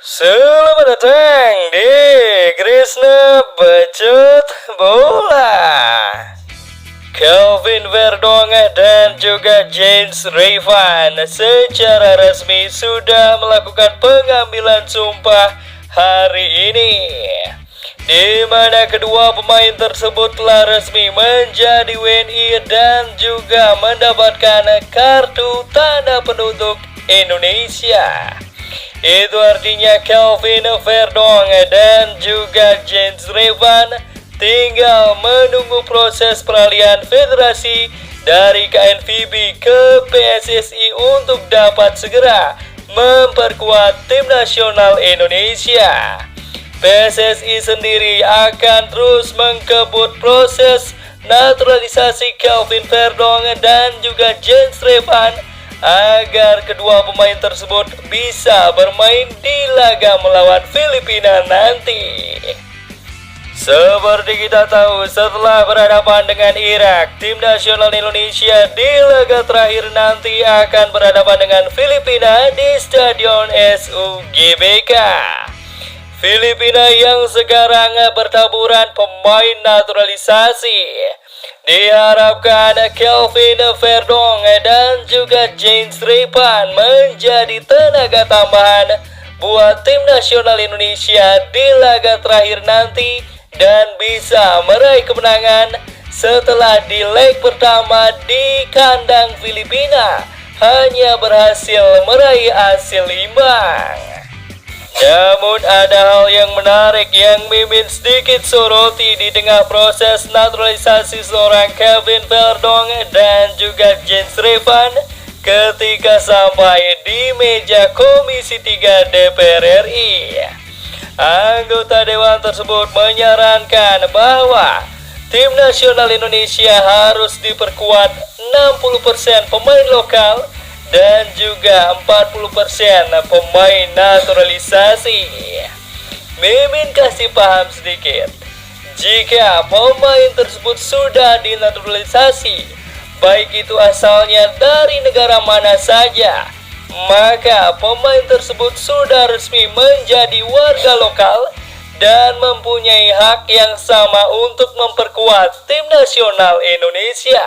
Selamat datang di Krisna Bacot Bola. Kelvin Verdonga dan juga James Revan secara resmi sudah melakukan pengambilan sumpah hari ini, di mana kedua pemain tersebut telah resmi menjadi WNI dan juga mendapatkan kartu tanda penduduk Indonesia. Itu artinya Kelvin Verdonga dan juga James Revan tinggal menunggu proses peralihan federasi dari KNVB ke PSSI untuk dapat segera memperkuat tim nasional Indonesia. PSSI sendiri akan terus mengkebut proses naturalisasi Kelvin Verdonga dan juga James Revan agar kedua pemain tersebut bisa bermain di laga melawan Filipina nanti. Seperti kita tahu, setelah berhadapan dengan Irak, tim nasional Indonesia di laga terakhir nanti akan berhadapan dengan Filipina di Stadion SUGBK. Filipina yang sekarang bertaburan pemain naturalisasi. Diharapkan Kelvin Verdonga dan juga James Revan menjadi tenaga tambahan buat tim nasional Indonesia di laga terakhir nanti dan bisa meraih kemenangan setelah di leg pertama di kandang Filipina hanya berhasil meraih hasil imbang. Namun ada hal yang menarik yang Mimin sedikit soroti di tengah proses naturalisasi seorang Kelvin Verdonga dan juga James Revan ketika sampai di meja Komisi 3 DPR RI. Anggota dewan tersebut menyarankan bahwa tim nasional Indonesia harus diperkuat 60% pemain lokal dan juga 40% pemain naturalisasi. Mimin kasih paham sedikit. Jika pemain tersebut sudah dinaturalisasi, baik itu asalnya dari negara mana saja, maka pemain tersebut sudah resmi menjadi warga lokal dan mempunyai hak yang sama untuk memperkuat tim nasional Indonesia.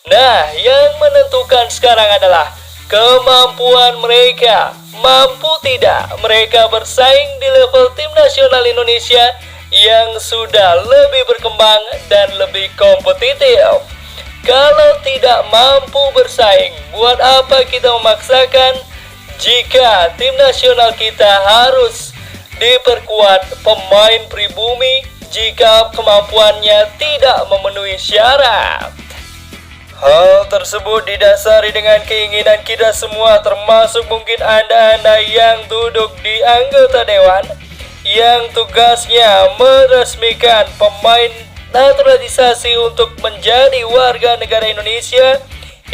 Nah, yang menentukan sekarang adalah kemampuan mereka. Mampu tidak mereka bersaing di level tim nasional Indonesia yang sudah lebih berkembang dan lebih kompetitif. Kalau tidak mampu bersaing, buat apa kita memaksakan jika tim nasional kita harus diperkuat pemain pribumi jika kemampuannya tidak memenuhi syarat. Hal tersebut didasari dengan keinginan kita semua, termasuk mungkin Anda-Anda yang duduk di anggota dewan yang tugasnya meresmikan pemain naturalisasi untuk menjadi warga negara Indonesia,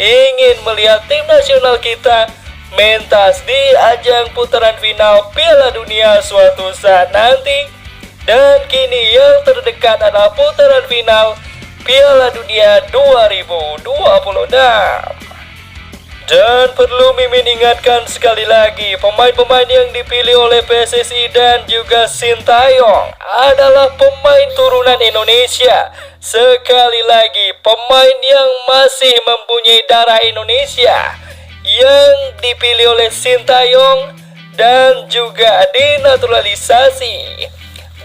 ingin melihat tim nasional kita mentas di ajang putaran final Piala Dunia suatu saat nanti. Dan kini yang terdekat adalah putaran final Piala Dunia 2026. Dan perlu Mimin ingatkan sekali lagi, pemain-pemain yang dipilih oleh PSSI dan juga Sintayong adalah pemain turunan Indonesia. Sekali lagi, pemain yang masih mempunyai darah Indonesia yang dipilih oleh Sintayong dan juga dinaturalisasi.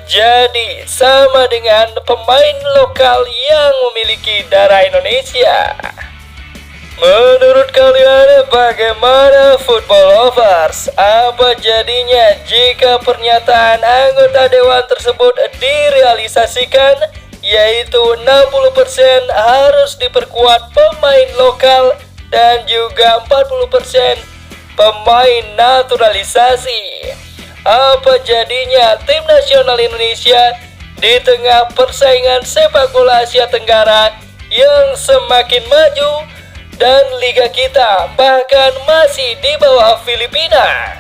Jadi sama dengan pemain lokal yang memiliki darah Indonesia. Menurut kalian bagaimana football lovers? Apa jadinya jika pernyataan anggota dewan tersebut direalisasikan, yaitu 60% harus diperkuat pemain lokal dan juga 40% pemain naturalisasi? Apa jadinya tim nasional Indonesia di tengah persaingan sepak bola Asia Tenggara yang semakin maju dan liga kita bahkan masih di bawah Filipina?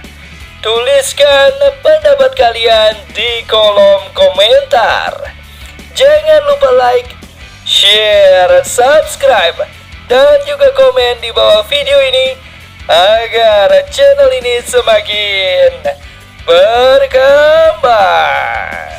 Tuliskan pendapat kalian di kolom komentar. Jangan lupa like, share, subscribe, dan juga komen di bawah video ini agar channel ini semakin Bye.